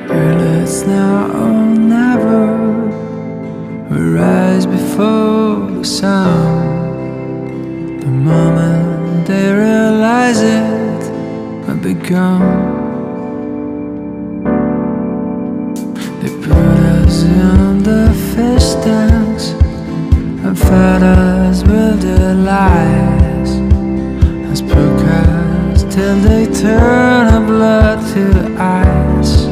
Girl, it's now or never. We rise before the sun. The moment they realize it, we'll be gone. They put us in the fish tanks and fed us with their lies, as procast till they turn our blood to ice.